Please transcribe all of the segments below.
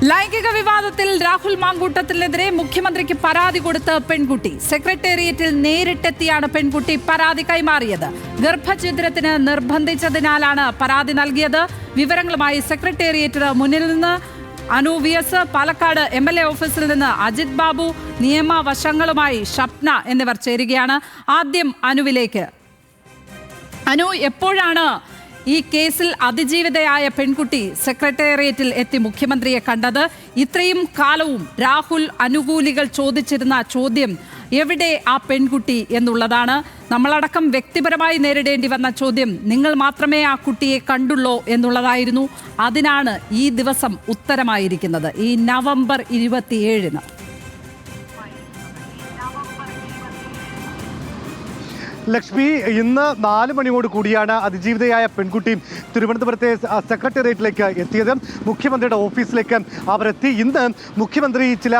ലൈംഗിക വിവാദത്തിൽ രാഹുൽ മാങ്കൂട്ടത്തിനെതിരെ മുഖ്യമന്ത്രിക്ക് പരാതി കൊടുത്ത പെൺകുട്ടി. സെക്രട്ടേറിയറ്റിൽ നേരിട്ടെത്തിയാണ് പെൺകുട്ടി പരാതി കൈമാറിയത്. ഗർഭഛിദ്രത്തിന് നിർബന്ധിച്ചതിനാലാണ് പരാതി നൽകിയത്. വിവരങ്ങളുമായി സെക്രട്ടേറിയറ്റിന് മുന്നിൽ നിന്ന് അനു VS, പാലക്കാട് MLA ഓഫീസിൽ നിന്ന് അജിത് ബാബു, നിയമവശങ്ങളുമായി ഷപ്ന എന്നിവർ ചേരുകയാണ്. ആദ്യം അനുവിലേക്ക്. അനു, എപ്പോഴാണ് ഈ കേസിൽ അതിജീവിതയായ പെൺകുട്ടി സെക്രട്ടേറിയറ്റിൽ എത്തി മുഖ്യമന്ത്രിയെ കണ്ടത്? ഇത്രയും കാലവും രാഹുൽ അനുകൂലികൾ ചോദിച്ചിരുന്ന ചോദ്യം എവിടെ ആ പെൺകുട്ടി എന്നുള്ളതാണ്. നമ്മളടക്കം വ്യക്തിപരമായി നേരിടേണ്ടി വന്ന ചോദ്യം നിങ്ങൾ മാത്രമേ ആ കുട്ടിയെ കണ്ടുള്ളൂ എന്നുള്ളതായിരുന്നു. അതിനാണ് ഈ ദിവസം ഉത്തരമായിരിക്കുന്നത്, ഈ നവംബർ 27-ന്. ലക്ഷ്മി, ഇന്ന് 4 മണിയോട് കൂടിയാണ് അതിജീവിതയായ പെൺകുട്ടി തിരുവനന്തപുരത്തെ സെക്രട്ടേറിയറ്റിലേക്ക് എത്തിയത്. മുഖ്യമന്ത്രിയുടെ ഓഫീസിലേക്ക് അവരെത്തി. ഇന്ന് മുഖ്യമന്ത്രി ചില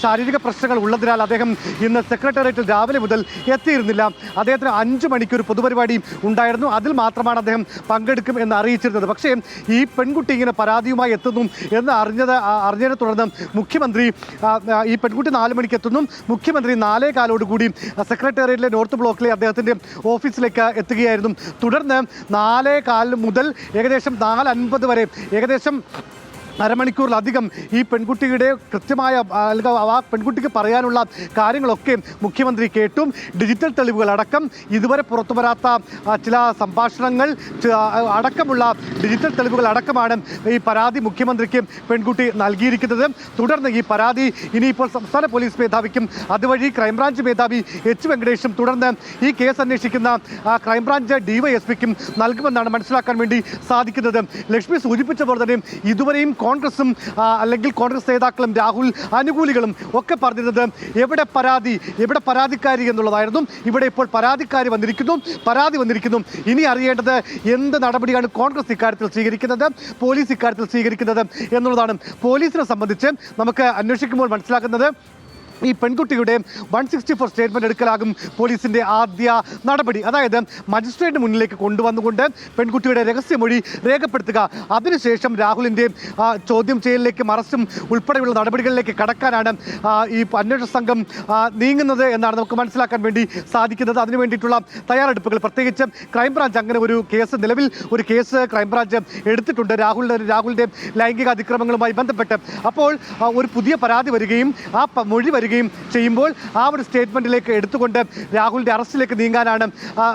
ശാരീരിക പ്രശ്നങ്ങൾ ഉള്ളതിനാൽ അദ്ദേഹം ഇന്ന് സെക്രട്ടേറിയറ്റിൽ രാവിലെ മുതൽ എത്തിയിരുന്നില്ല. അദ്ദേഹത്തിന് 5 മണിക്ക് ഒരു പൊതുപരിപാടി ഉണ്ടായിരുന്നു. അതിൽ മാത്രമാണ് അദ്ദേഹം പങ്കെടുക്കും എന്ന് അറിയിച്ചിരുന്നത്. പക്ഷേ ഈ പെൺകുട്ടി ഇങ്ങനെ പരാതിയുമായി എത്തുന്നു എന്ന് അറിഞ്ഞതിനെ തുടർന്ന് മുഖ്യമന്ത്രി ഈ പെൺകുട്ടി 4 മണിക്ക് എത്തുന്നു. മുഖ്യമന്ത്രി 4:15 കൂടി സെക്രട്ടേറിയറ്റിലെ നോർത്ത് ബ്ലോക്കിലെ അദ്ദേഹത്തിന്റെ ഓഫീസിലേക്ക് എത്തുകയായിരുന്നു. തുടർന്ന് 4:15 മുതൽ ഏകദേശം 4:50 വരെ ഏകദേശം അരമണിക്കൂറിലധികം ഈ പെൺകുട്ടിയുടെ കൃത്യമായ ആ പെൺകുട്ടിക്ക് പറയാനുള്ള കാര്യങ്ങളൊക്കെ മുഖ്യമന്ത്രി കേട്ടും ഡിജിറ്റൽ തെളിവുകളടക്കം ഇതുവരെ പുറത്തു വരാത്ത ചില സംഭാഷണങ്ങൾ അടക്കമുള്ള ഡിജിറ്റൽ തെളിവുകൾ അടക്കമാണ് ഈ പരാതി മുഖ്യമന്ത്രിക്ക് പെൺകുട്ടി നൽകിയിരിക്കുന്നത്. തുടർന്ന് ഈ പരാതി ഇനിയിപ്പോൾ സംസ്ഥാന പോലീസ് മേധാവിക്കും അതുവഴി ക്രൈംബ്രാഞ്ച് മേധാവി H. വെങ്കടേഷും തുടർന്ന് ഈ കേസ് അന്വേഷിക്കുന്ന ക്രൈംബ്രാഞ്ച് DYSPക്കും നൽകുമെന്നാണ് മനസ്സിലാക്കാൻ വേണ്ടി സാധിക്കുന്നത്. ലക്ഷ്മി സൂചിപ്പിച്ച പോലെ തന്നെ ഇതുവരെയും കോൺഗ്രസും അല്ലെങ്കിൽ കോൺഗ്രസ് നേതാക്കളും രാഹുൽ അനുകൂലികളും ഒക്കെ പറഞ്ഞിരുന്നത് എവിടെ പരാതിക്കാരി എന്നുള്ളതായിരുന്നു. ഇവിടെ ഇപ്പോൾ പരാതി വന്നിരിക്കുന്നു. ഇനി അറിയേണ്ടത് എന്ത് നടപടിയാണ് കോൺഗ്രസ് ഇക്കാര്യത്തിൽ സ്വീകരിക്കുന്നത്, പോലീസ് ഇക്കാര്യത്തിൽ സ്വീകരിക്കുന്നത് എന്നുള്ളതാണ്. പോലീസിനെ സംബന്ധിച്ച് നമുക്ക് അന്വേഷിക്കുമ്പോൾ മനസ്സിലാക്കുന്നത് ഈ പെൺകുട്ടിയുടെ 164 സ്റ്റേറ്റ്മെന്റ് എടുക്കലാകും പോലീസിന്റെ ആദ്യ നടപടി. അതായത് മജിസ്ട്രേറ്റിന് മുന്നിലേക്ക് കൊണ്ടുവന്നുകൊണ്ട് പെൺകുട്ടിയുടെ രഹസ്യമൊഴി രേഖപ്പെടുത്തുക. അതിനുശേഷം രാഹുലിന്റെ ചോദ്യം ചെയ്യലിലേക്കും അറസ്റ്റും ഉൾപ്പെടെയുള്ള നടപടികളിലേക്ക് കടക്കാനാണ് ഈ അന്വേഷണ സംഘം നീങ്ങുന്നത് എന്നാണ് നമുക്ക് മനസ്സിലാക്കാൻ വേണ്ടി സാധിക്കുന്നത്. അതിനു വേണ്ടിയിട്ടുള്ള തയ്യാറെടുപ്പുകൾ, പ്രത്യേകിച്ച് ക്രൈംബ്രാഞ്ച് അങ്ങനെ ഒരു കേസ് നിലവിൽ ക്രൈംബ്രാഞ്ച് എടുത്തിട്ടുണ്ട് രാഹുലിന്റെ ലൈംഗിക അതിക്രമങ്ങളുമായി ബന്ധപ്പെട്ട്. അപ്പോൾ ഒരു പുതിയ പരാതി വരികയും ആ മൊഴി ചെയ്യുമ്പോൾ ആ ഒരു സ്റ്റേറ്റ്മെന്റിലേക്ക് എടുത്തുകൊണ്ട് രാഹുലിന്റെ അറസ്റ്റിലേക്ക് നീങ്ങാനാണ്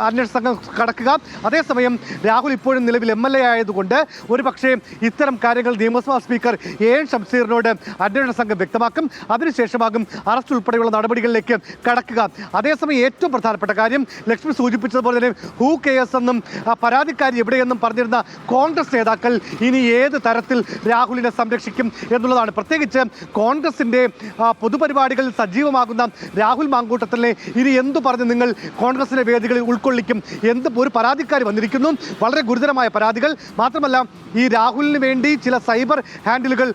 അന്വേഷണ സംഘം കടക്കുക. അതേസമയം രാഹുൽ ഇപ്പോഴും നിലവിൽ MLA ആയതുകൊണ്ട് ഒരുപക്ഷെ ഇത്തരം കാര്യങ്ങൾ നിയമസഭാ സ്പീക്കർ AN ഷംസീറിനോട് അന്വേഷണ സംഘം വ്യക്തമാക്കും. അതിനുശേഷമാകും അറസ്റ്റ് ഉൾപ്പെടെയുള്ള നടപടികളിലേക്ക് കടക്കുക. അതേസമയം ഏറ്റവും പ്രധാനപ്പെട്ട കാര്യം ലക്ഷ്മി സൂചിപ്പിച്ചതുപോലെ തന്നെ ഹൂ കെയർസ് എന്നും പരാതിക്കാരി എവിടെയെന്നും പറഞ്ഞിരുന്ന കോൺഗ്രസ് നേതാക്കൾ ഇനി ഏത് തരത്തിൽ രാഹുലിനെ സംരക്ഷിക്കും എന്നുള്ളതാണ്. പ്രത്യേകിച്ച് കോൺഗ്രസിന്റെ പൊതുപരിപാടികൾ സജീവമാകുന്ന രാഹുൽ മാങ്കൂട്ടത്തിലെ ഇനി എന്തു പറഞ്ഞ് നിങ്ങൾ കോൺഗ്രസിന്റെ വേദികളിൽ ഉൾക്കൊള്ളിക്കും? ഒരു പരാതിക്കാരി വന്നിരിക്കുന്നു, വളരെ ഗുരുതരമായ പരാതികൾ. മാത്രമല്ല ഈ രാഹുലിന് വേണ്ടി ചില സൈബർ ഹാൻഡിലുകൾ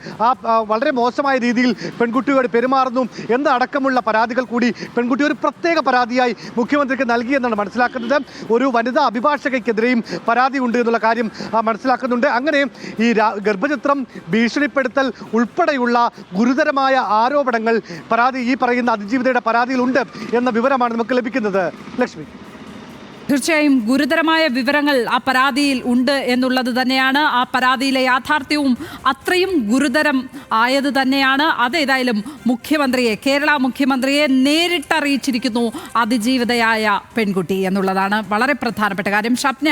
വളരെ മോശമായ രീതിയിൽ പെൺകുട്ടിയോട് പെരുമാറുന്നു എന്നടക്കമുള്ള പരാതികൾ കൂടി പെൺകുട്ടി ഒരു പ്രത്യേക പരാതിയായി മുഖ്യമന്ത്രിക്ക് നൽകിയെന്നാണ് മനസ്സിലാക്കുന്നത്. ഒരു വനിതാ അഭിഭാഷകയ്ക്കെതിരെയും പരാതി ഉണ്ട് എന്നുള്ള കാര്യം മനസ്സിലാക്കുന്നുണ്ട്. അങ്ങനെ ഈ ഗർഭചിത്രം, ഭീഷണിപ്പെടുത്തൽ ഉൾപ്പെടെയുള്ള ഗുരുതരമായ ആരോപണങ്ങൾ ഈ പറയുന്ന അതിജീവിതയുടെ പരാതിയിലുണ്ട് എന്ന വിവരമാണ് നമുക്ക് ലഭിക്കുന്നത്. ലക്ഷ്മി, തീർച്ചയായും ഗുരുതരമായ വിവരങ്ങൾ ആ പരാതിയിൽ ഉണ്ട് എന്നുള്ളത് തന്നെയാണ്. ആ പരാതിയിലെ യാഥാർത്ഥ്യവും അത്രയും ഗുരുതരം ആയത് തന്നെയാണ്. അതേതായാലും കേരള മുഖ്യമന്ത്രിയെ നേരിട്ടറിയിച്ചിരിക്കുന്നു അതിജീവിതയായ പെൺകുട്ടി എന്നുള്ളതാണ് വളരെ പ്രധാനപ്പെട്ട കാര്യം. ഷപ്ന